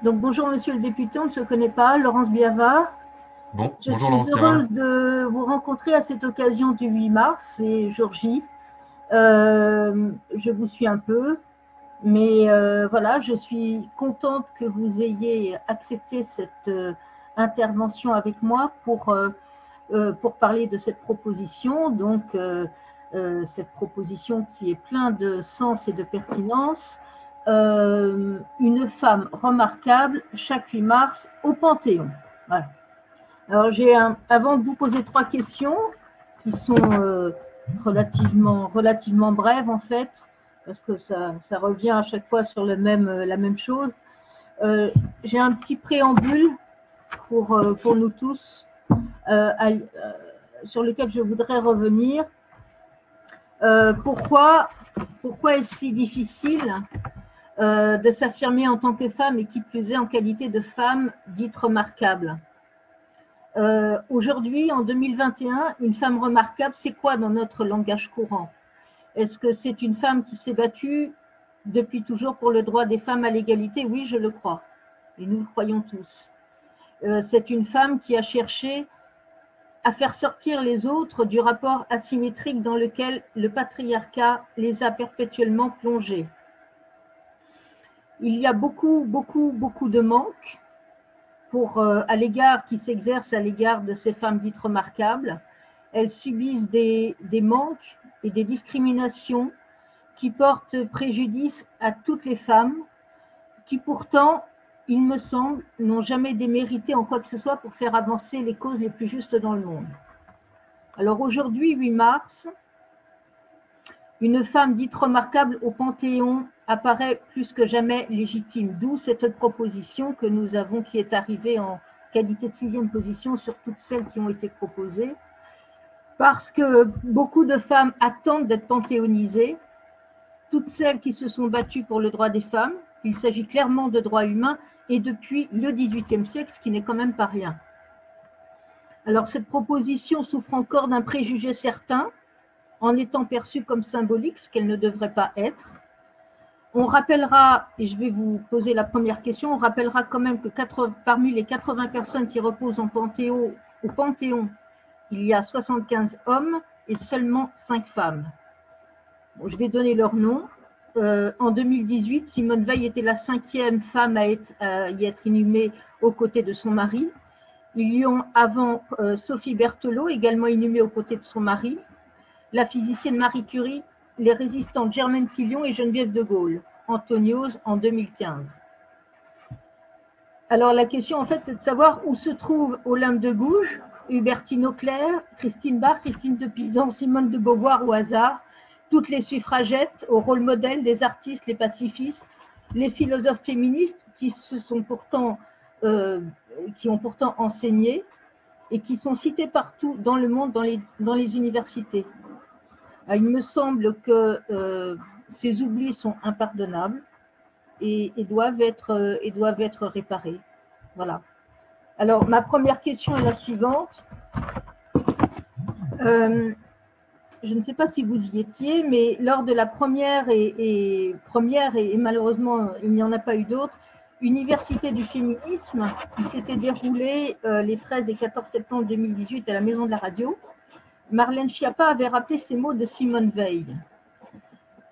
Donc bonjour Monsieur le député, on ne se connaît pas, Laurence Biava. Je Bonjour suis Laurence Biava. heureuse de vous rencontrer à cette occasion du 8 mars, c'est jour J. Je vous suis un peu, mais voilà, je suis contente que vous ayez accepté cette intervention avec moi pour parler de cette proposition. Donc, cette proposition qui est pleine de sens et de pertinence. Une femme remarquable chaque 8 mars au Panthéon. Voilà. Alors, avant de vous poser trois questions qui sont relativement brèves en fait, parce que ça revient à chaque fois sur la même chose. J'ai un petit préambule pour nous tous sur lequel je voudrais revenir. Pourquoi est-ce si difficile de s'affirmer en tant que femme et qui plus est en qualité de femme dite remarquable? Aujourd'hui, en 2021, une femme remarquable, c'est quoi dans notre langage courant? Est-ce que c'est une femme qui s'est battue depuis toujours pour le droit des femmes à l'égalité? Oui, je le crois. Et nous le croyons tous. C'est une femme qui a cherché à faire sortir les autres du rapport asymétrique dans lequel le patriarcat les a perpétuellement plongés. Il y a beaucoup de manques à l'égard qui s'exercent à l'égard de ces femmes dites remarquables. Elles subissent des manques et des discriminations qui portent préjudice à toutes les femmes, qui pourtant, il me semble, n'ont jamais démérité en quoi que ce soit pour faire avancer les causes les plus justes dans le monde. Alors aujourd'hui, 8 mars, une femme dite remarquable au Panthéon apparaît plus que jamais légitime, d'où cette proposition que nous avons, qui est arrivée en qualité de 6e position sur toutes celles qui ont été proposées, parce que beaucoup de femmes attendent d'être panthéonisées, toutes celles qui se sont battues pour le droit des femmes. Il s'agit clairement de droits humains et depuis le XVIIIe siècle, ce qui n'est quand même pas rien. Alors cette proposition souffre encore d'un préjugé certain, en étant perçue comme symbolique, ce qu'elle ne devrait pas être. On rappellera, et je vais vous poser la première question, on rappellera quand même que parmi les 80 personnes qui reposent au Panthéon, il y a 75 hommes et seulement 5 femmes. Bon, je vais donner leurs noms. En 2018, Simone Veil était la 5e femme à y être inhumée aux côtés de son mari. Il y a avant Sophie Berthelot, également inhumée aux côtés de son mari, la physicienne Marie Curie, les résistantes Germaine Tillion et Geneviève de Gaulle, Antoniose en 2015. Alors la question en fait c'est de savoir où se trouvent Olympe de Gouges, Hubertine Auclair, Christine Barre, Christine de Pizan, Simone de Beauvoir au hasard, toutes les suffragettes au rôle modèle des artistes, les pacifistes, les philosophes féministes qui ont pourtant enseigné et qui sont cités partout dans le monde, dans les universités. Il me semble que ces oublis sont impardonnables et doivent être réparés. Voilà. Alors, ma première question est la suivante. Je ne sais pas si vous y étiez, mais lors de la première et malheureusement, il n'y en a pas eu d'autres, Université du féminisme, qui s'était déroulée les 13 et 14 septembre 2018 à la Maison de la Radio, Marlène Schiappa avait rappelé ces mots de Simone Veil.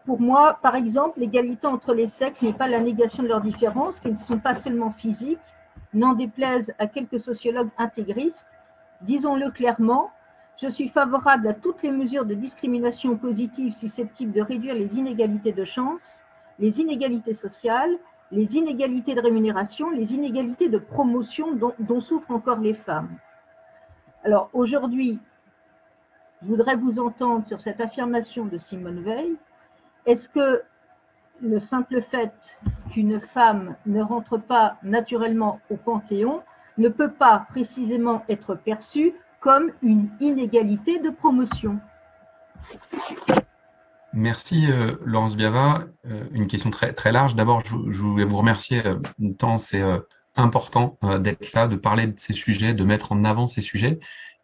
Pour moi, par exemple, l'égalité entre les sexes n'est pas la négation de leurs différences, qui ne sont pas seulement physiques, n'en déplaise à quelques sociologues intégristes. Disons-le clairement, je suis favorable à toutes les mesures de discrimination positive susceptibles de réduire les inégalités de chance, les inégalités sociales, les inégalités de rémunération, les inégalités de promotion dont souffrent encore les femmes. Alors aujourd'hui, je voudrais vous entendre sur cette affirmation de Simone Veil. Est-ce que le simple fait qu'une femme ne rentre pas naturellement au Panthéon ne peut pas précisément être perçu comme une inégalité de promotion? Merci Laurence Biava. Une question très, très large. D'abord, je voulais vous remercier tant c'est important d'être là, de parler de ces sujets, de mettre en avant ces sujets.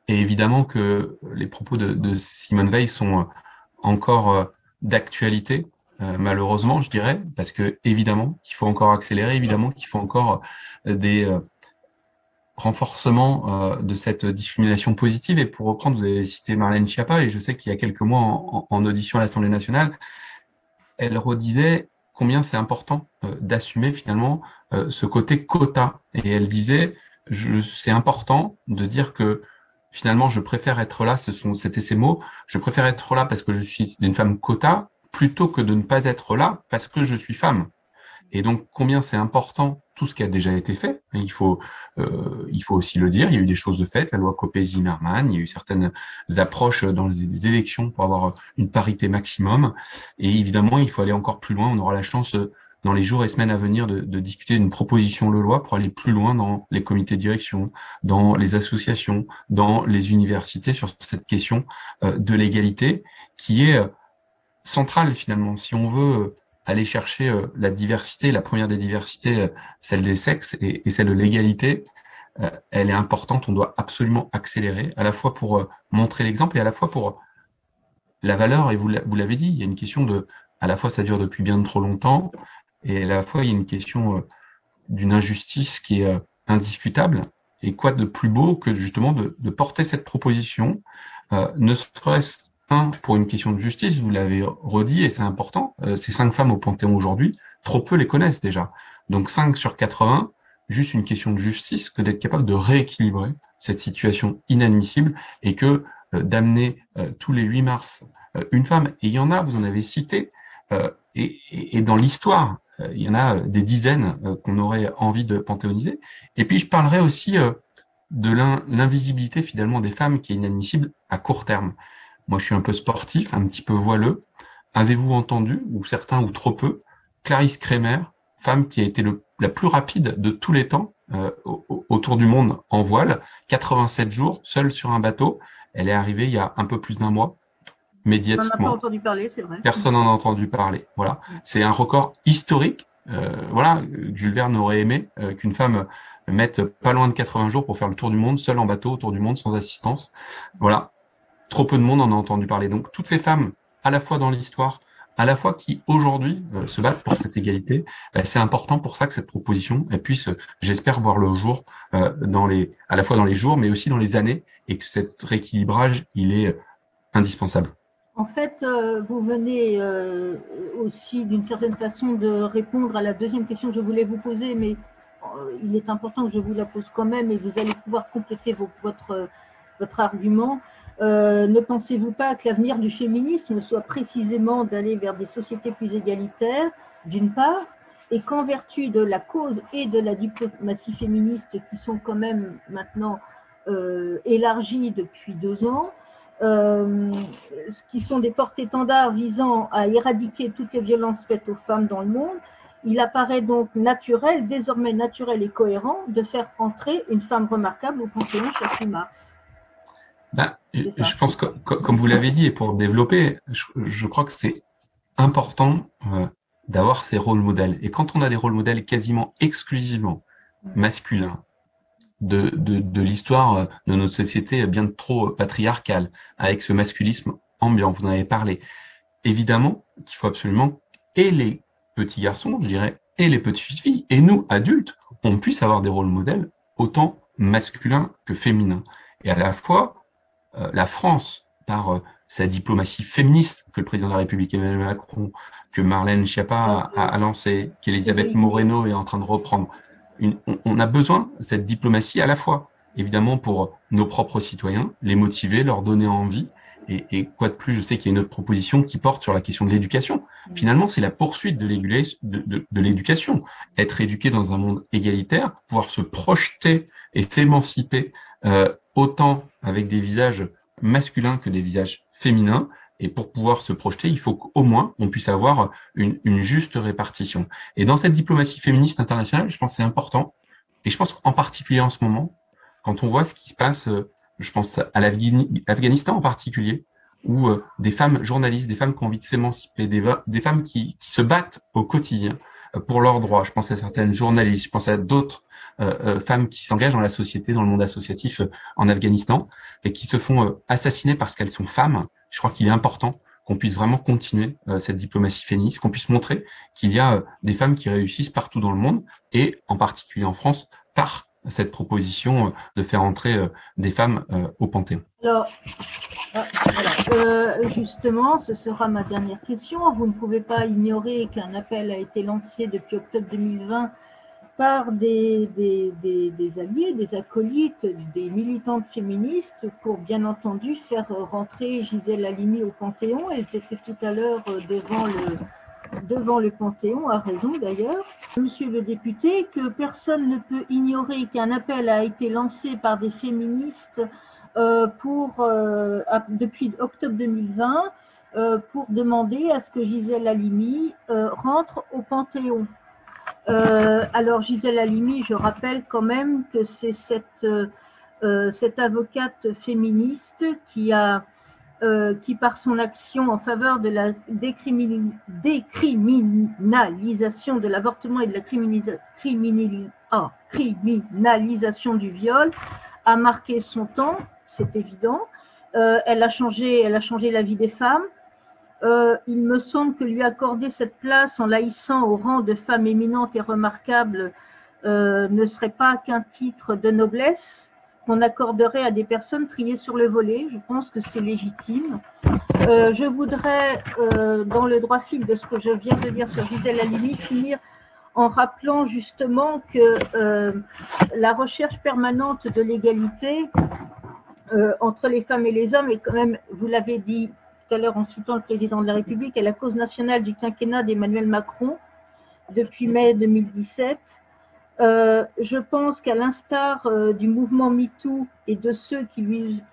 Et évidemment que les propos de Simone Veil sont encore d'actualité. malheureusement, je dirais, parce que évidemment qu'il faut encore accélérer, évidemment qu'il faut encore des renforcements de cette discrimination positive. Et pour reprendre, vous avez cité Marlène Schiappa, et je sais qu'il y a quelques mois en audition à l'Assemblée nationale, elle redisait combien c'est important d'assumer finalement ce côté quota. Et elle disait, c'est important de dire que finalement, je préfère être là, c'était ses mots, je préfère être là parce que je suis une femme quota, plutôt que de ne pas être là parce que je suis femme. Et donc, combien c'est important tout ce qui a déjà été fait. Il faut aussi le dire, il y a eu des choses de faites, la loi Copé-Zimmermann, il y a eu certaines approches dans les élections pour avoir une parité maximum. Et évidemment, il faut aller encore plus loin. On aura la chance dans les jours et semaines à venir de discuter d'une proposition de loi pour aller plus loin dans les comités de direction, dans les associations, dans les universités sur cette question de l'égalité qui est centrale finalement. Si on veut aller chercher la diversité, la première des diversités, celle des sexes et celle de l'égalité, elle est importante, on doit absolument accélérer, à la fois pour montrer l'exemple et à la fois pour la valeur, et vous l'avez dit, il y a une question à la fois ça dure depuis bien trop longtemps, et à la fois il y a une question d'une injustice qui est indiscutable, et quoi de plus beau que justement de porter cette proposition, ne serait-ce pour une question de justice, vous l'avez redit, et c'est important, ces 5 femmes au Panthéon aujourd'hui, trop peu les connaissent déjà. Donc 5 sur 80, juste une question de justice que d'être capable de rééquilibrer cette situation inadmissible et que d'amener tous les 8 mars une femme, et il y en a, vous en avez cité, et dans l'histoire, il y en a des dizaines qu'on aurait envie de panthéoniser. Et puis je parlerai aussi de l'invisibilité finalement des femmes qui est inadmissible à court terme. Moi, je suis un peu sportif, un petit peu voileux. Avez-vous entendu, ou certains, ou trop peu, Clarisse Kremer, femme qui a été la plus rapide de tous les temps autour du monde en voile, 87 jours, seule sur un bateau. Elle est arrivée il y a un peu plus d'un mois, médiatiquement. On n'en a pas entendu parler, c'est vrai. Personne n'en a entendu parler. Voilà, c'est un record historique. Voilà, Jules Verne aurait aimé qu'une femme mette pas loin de 80 jours pour faire le tour du monde, seule en bateau, autour du monde, sans assistance. Voilà. Trop peu de monde en a entendu parler. Donc, toutes ces femmes, à la fois dans l'histoire, à la fois qui, aujourd'hui, se battent pour cette égalité, c'est important pour ça que cette proposition, elle puisse, j'espère, voir le jour à la fois dans les jours, mais aussi dans les années, et que cet rééquilibrage, il est indispensable. En fait, vous venez aussi, d'une certaine façon, de répondre à la deuxième question que je voulais vous poser, mais il est important que je vous la pose quand même, et vous allez pouvoir compléter votre argument. Ne pensez-vous pas que l'avenir du féminisme soit précisément d'aller vers des sociétés plus égalitaires, d'une part, et qu'en vertu de la cause et de la diplomatie féministe qui sont quand même maintenant élargies depuis 2 ans, qui sont des porte-étendards visant à éradiquer toutes les violences faites aux femmes dans le monde, il apparaît donc désormais naturel et cohérent de faire entrer une femme remarquable au Panthéon chaque 8 mars. Je pense que, comme vous l'avez dit, et pour développer, je crois que c'est important d'avoir ces rôles modèles. Et quand on a des rôles modèles quasiment exclusivement masculins, de l'histoire de notre société bien trop patriarcale, avec ce masculisme ambiant, vous en avez parlé, évidemment qu'il faut absolument, et les petits garçons, je dirais, et les petites filles, et nous, adultes, on puisse avoir des rôles modèles autant masculins que féminins. Et à la fois, la France, par sa diplomatie féministe que le président de la République Emmanuel Macron, que Marlène Schiappa a lancé, qu'Elisabeth Moreno est en train de reprendre. On a besoin de cette diplomatie à la fois, évidemment, pour nos propres citoyens, les motiver, leur donner envie. Et quoi de plus, je sais qu'il y a une autre proposition qui porte sur la question de l'éducation. Finalement, c'est la poursuite de l'éducation. Être éduqué dans un monde égalitaire, pouvoir se projeter et s'émanciper autant avec des visages masculins que des visages féminins. Et pour pouvoir se projeter, il faut qu'au moins on puisse avoir une juste répartition. Et dans cette diplomatie féministe internationale, je pense que c'est important. Et je pense qu'en particulier en ce moment, quand on voit ce qui se passe, je pense à l'Afghanistan en particulier, où des femmes journalistes, des femmes qui ont envie de s'émanciper, des femmes qui se battent au quotidien pour leurs droits. Je pense à certaines journalistes, je pense à d'autres femmes qui s'engagent dans la société, dans le monde associatif en Afghanistan, et qui se font assassiner parce qu'elles sont femmes. Je crois qu'il est important qu'on puisse vraiment continuer cette diplomatie féministe, qu'on puisse montrer qu'il y a des femmes qui réussissent partout dans le monde, et en particulier en France, par cette proposition de faire entrer des femmes au Panthéon. Alors, justement, ce sera ma dernière question. Vous ne pouvez pas ignorer qu'un appel a été lancé depuis octobre 2020 par des alliés, des acolytes, des militantes féministes pour, bien entendu, faire rentrer Gisèle Halimi au Panthéon. Elles étaient tout à l'heure devant le Panthéon, à raison d'ailleurs. Monsieur le député, que personne ne peut ignorer qu'un appel a été lancé par des féministes depuis octobre 2020 pour demander à ce que Gisèle Halimi rentre au Panthéon. Alors Gisèle Halimi, je rappelle quand même que c'est cette avocate féministe qui par son action en faveur de la décriminalisation de l'avortement et de la criminalisation du viol, a marqué son temps, c'est évident. Elle a changé la vie des femmes. Il me semble que lui accorder cette place en la hissant au rang de femme éminente et remarquable ne serait pas qu'un titre de noblesse qu'on accorderait à des personnes triées sur le volet. Je pense que c'est légitime. Je voudrais, dans le droit fil de ce que je viens de dire sur Gisèle Halimi, finir en rappelant justement que la recherche permanente de l'égalité entre les femmes et les hommes est quand même, vous l'avez dit tout à l'heure en citant le président de la République, est la cause nationale du quinquennat d'Emmanuel Macron depuis mai 2017. Je pense qu'à l'instar du mouvement MeToo et de ceux qui lui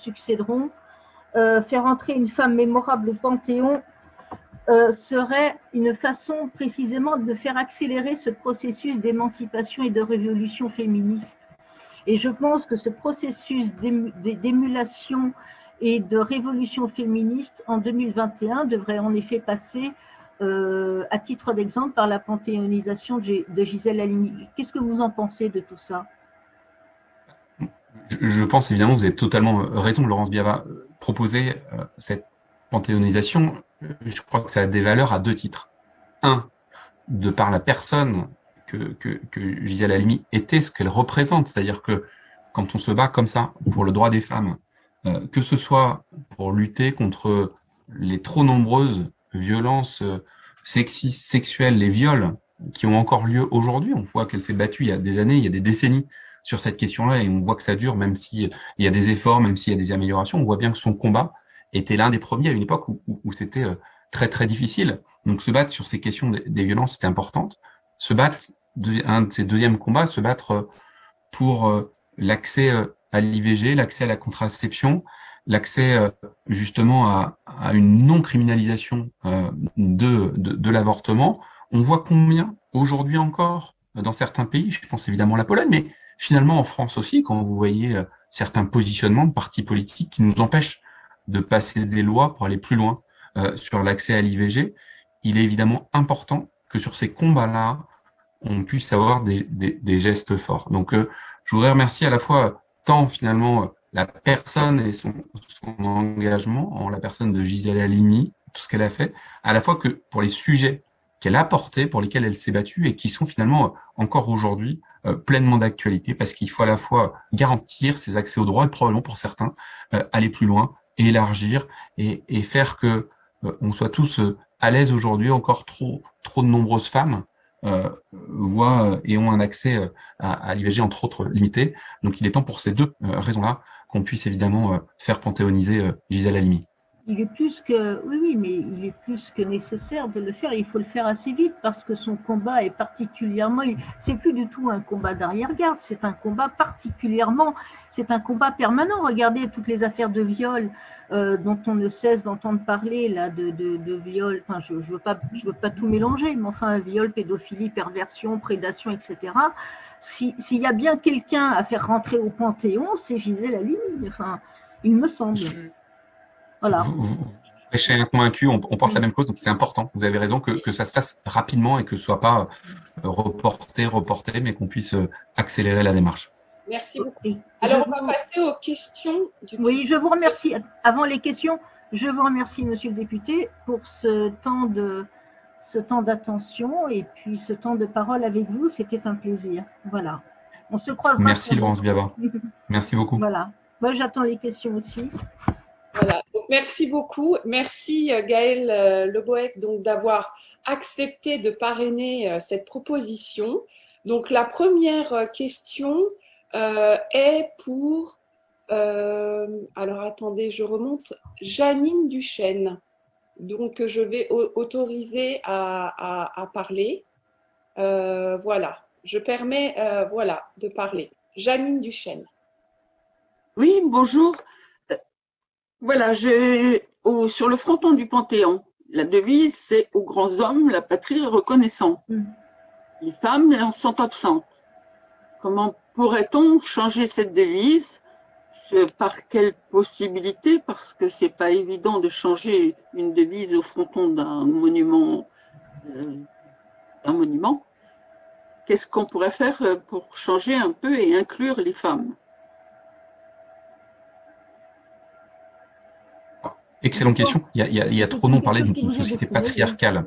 succéderont, faire entrer une femme mémorable au Panthéon serait une façon précisément de faire accélérer ce processus d'émancipation et de révolution féministe. Et je pense que ce processus d'émulation et de révolution féministe en 2021 devrait en effet passer, à titre d'exemple, par la panthéonisation de Gisèle Halimi. Qu'est-ce que vous en pensez de tout ça? Je pense évidemment, vous avez totalement raison, Laurence Biava. Proposer cette panthéonisation, je crois que ça a des valeurs à deux titres. Un, de par la personne que Gisèle Halimi était, ce qu'elle représente, c'est-à-dire que quand on se bat comme ça pour le droit des femmes, que ce soit pour lutter contre les trop nombreuses violences sexistes, sexuelles, les viols qui ont encore lieu aujourd'hui, on voit qu'elle s'est battue il y a des années, il y a des décennies sur cette question-là, et on voit que ça dure, même s'il y a des efforts, même s'il y a des améliorations, on voit bien que son combat était l'un des premiers à une époque où c'était très très difficile. Donc se battre sur ces questions des violences, c'était importante. Se battre, un de ses deuxièmes combats, se battre pour l'accès à l'IVG, l'accès à la contraception, l'accès justement à une non-criminalisation de l'avortement. On voit combien, aujourd'hui encore, dans certains pays, je pense évidemment à la Pologne, mais finalement en France aussi, quand vous voyez certains positionnements de partis politiques qui nous empêchent de passer des lois pour aller plus loin sur l'accès à l'IVG, il est évidemment important que sur ces combats-là, on puisse avoir des gestes forts. Donc, je voudrais remercier à la fois tant finalement la personne et son engagement en la personne de Gisèle Halimi, tout ce qu'elle a fait, à la fois que pour les sujets qu'elle a portés, pour lesquels elle s'est battue et qui sont finalement encore aujourd'hui pleinement d'actualité, parce qu'il faut à la fois garantir ces accès aux droits et probablement pour certains aller plus loin, élargir et faire que on soit tous à l'aise aujourd'hui. Encore trop de nombreuses femmes voient et ont un accès à l'IVG, entre autres limité. Donc il est temps pour ces deux raisons-là qu'on puisse évidemment faire panthéoniser Gisèle Halimi. Il est plus que, oui, mais il est plus que nécessaire de le faire. Il faut le faire assez vite parce que son combat est particulièrement, c'est plus du tout un combat d'arrière-garde, c'est un combat particulièrement, c'est un combat permanent. Regardez toutes les affaires de viol dont on ne cesse d'entendre parler là, de viol. Enfin, je veux pas tout mélanger, mais enfin, viol, pédophilie, perversion, prédation, etc. S'il y a bien quelqu'un à faire rentrer au Panthéon, c'est Gisèle Halimi. Enfin, il me semble. Voilà. Vous prêchez convaincu, on porte la même cause, donc c'est important. Vous avez raison que ça se fasse rapidement et que ce ne soit pas reporté, mais qu'on puisse accélérer la démarche. Merci beaucoup. Alors, on va passer aux questions. Oui, je vous remercie. Avant les questions, Je vous remercie, monsieur le député, pour ce temps d'attention et puis ce temps de parole avec vous. C'était un plaisir. Voilà. On se croisera Merci sûrement. Laurence Biava. Merci beaucoup. Voilà. Moi, j'attends les questions aussi. Voilà. Donc, merci beaucoup. Merci Gaëlle Le Bohec donc d'avoir accepté de parrainer cette proposition. Donc la première question est pour, alors attendez, je remonte, Janine Duchesne. Donc je vais autoriser à parler. Voilà, je permets voilà, de parler. Janine Duchesne. Oui, bonjour. Voilà, sur le fronton du Panthéon, la devise, c'est « Aux grands hommes, la patrie est reconnaissante ». Les femmes en sont absentes. Comment pourrait-on changer cette devise? Par quelle possibilité? Parce que c'est pas évident de changer une devise au fronton d'un monument. Qu'est-ce qu'on pourrait faire pour changer un peu et inclure les femmes? Excellente question. Il y a trop de noms parlé d'une société patriarcale.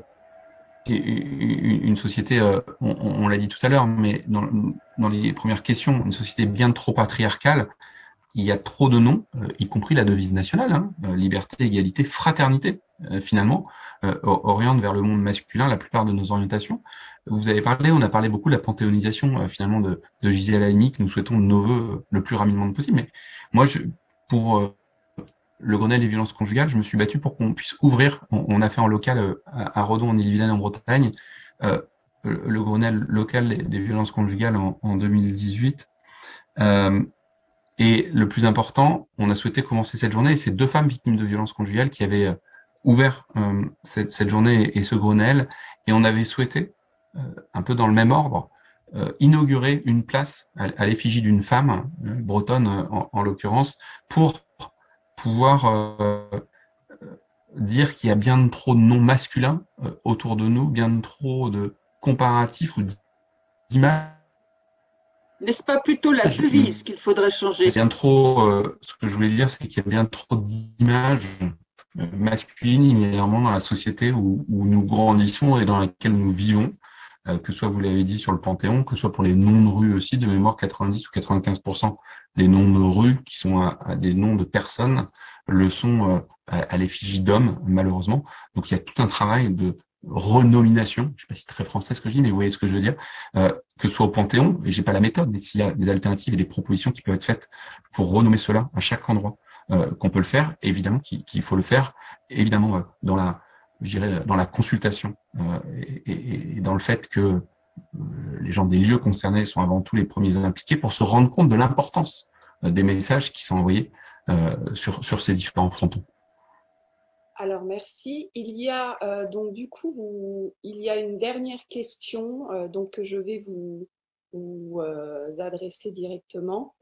Et une société, on l'a dit tout à l'heure, mais dans les premières questions, une société bien trop patriarcale, il y a trop de noms, y compris la devise nationale, hein, liberté, égalité, fraternité, finalement, oriente vers le monde masculin la plupart de nos orientations. Vous avez parlé, on a parlé beaucoup de la panthéonisation, finalement, de Gisèle Halimi, que nous souhaitons de nos voeux le plus rapidement possible. Mais moi, pour le Grenelle des violences conjugales, je me suis battu pour qu'on puisse ouvrir, on a fait en local à Redon, en Ille-et-Vilaine, en Bretagne, le Grenelle local des violences conjugales en 2018. Et le plus important, on a souhaité commencer cette journée, et c'est 2 femmes victimes de violences conjugales qui avaient ouvert cette journée et ce Grenelle, et on avait souhaité, un peu dans le même ordre, inaugurer une place à l'effigie d'une femme, bretonne en l'occurrence, pour pouvoir dire qu'il y a bien trop de noms masculins autour de nous, bien trop de comparatifs ou d'images. N'est-ce pas plutôt la devise qu'il faudrait changer? Bien trop, ce que je voulais dire, c'est qu'il y a bien trop d'images masculines immédiatement dans la société où nous grandissons et dans laquelle nous vivons, que ce soit, vous l'avez dit, sur le Panthéon, que ce soit pour les noms de rues aussi, de mémoire 90 ou 95% des noms de rues qui sont à des noms de personnes le sont à l'effigie d'hommes, malheureusement. Donc il y a tout un travail de renomination, je ne sais pas si c'est très français ce que je dis, mais vous voyez ce que je veux dire, que ce soit au Panthéon, et j'ai pas la méthode, mais s'il y a des alternatives et des propositions qui peuvent être faites pour renommer cela à chaque endroit, qu'on peut le faire, évidemment qu'il faut le faire, évidemment dans la consultation et dans le fait que les gens des lieux concernés sont avant tout les premiers impliqués pour se rendre compte de l'importance des messages qui sont envoyés sur ces différents frontons. Alors, merci. Il y a donc du coup, il y a une dernière question donc, que je vais vous adresser directement.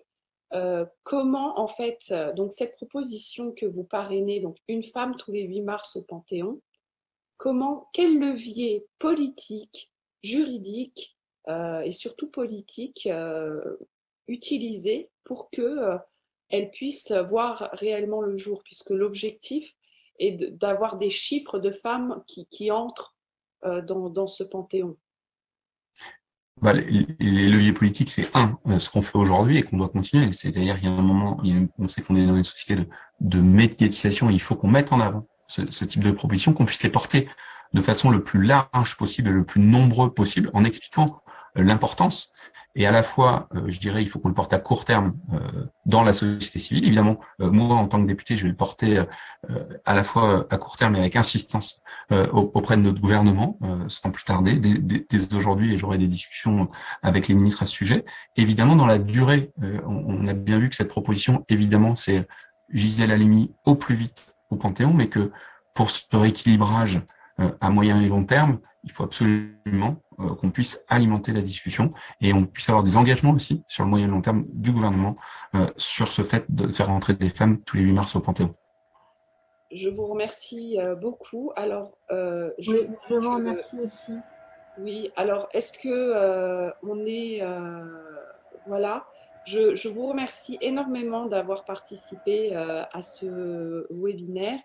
Comment, en fait, donc cette proposition que vous parrainez, donc une femme tous les 8 mars au Panthéon, quel levier politique, juridique et surtout politique utiliser pour qu'elle puisse voir réellement le jour, puisque l'objectif est d'avoir des chiffres de femmes qui entrent dans ce panthéon. Les leviers politiques, c'est ce qu'on fait aujourd'hui et qu'on doit continuer. C'est-à-dire, il y a un moment, on sait qu'on est dans une société de médiatisation, et il faut qu'on mette en avant ce type de propositions, qu'on puisse les porter de façon le plus large possible, le plus nombreux possible, en expliquant l'importance. Et à la fois, je dirais, il faut qu'on le porte à court terme dans la société civile. Évidemment, moi, en tant que député, je vais le porter à la fois à court terme et avec insistance auprès de notre gouvernement, sans plus tarder, dès aujourd'hui, et j'aurai des discussions avec les ministres à ce sujet. Évidemment, dans la durée, on a bien vu que cette proposition, évidemment, c'est Gisèle Halimi au plus vite au Panthéon, mais que pour ce rééquilibrage à moyen et long terme, il faut absolument qu'on puisse alimenter la discussion et on puisse avoir des engagements aussi sur le moyen et long terme du gouvernement sur ce fait de faire rentrer des femmes tous les 8 mars au Panthéon. Je vous remercie beaucoup. Alors, je vous remercie aussi. Oui, alors est-ce que on est... voilà, je vous remercie énormément d'avoir participé à ce webinaire.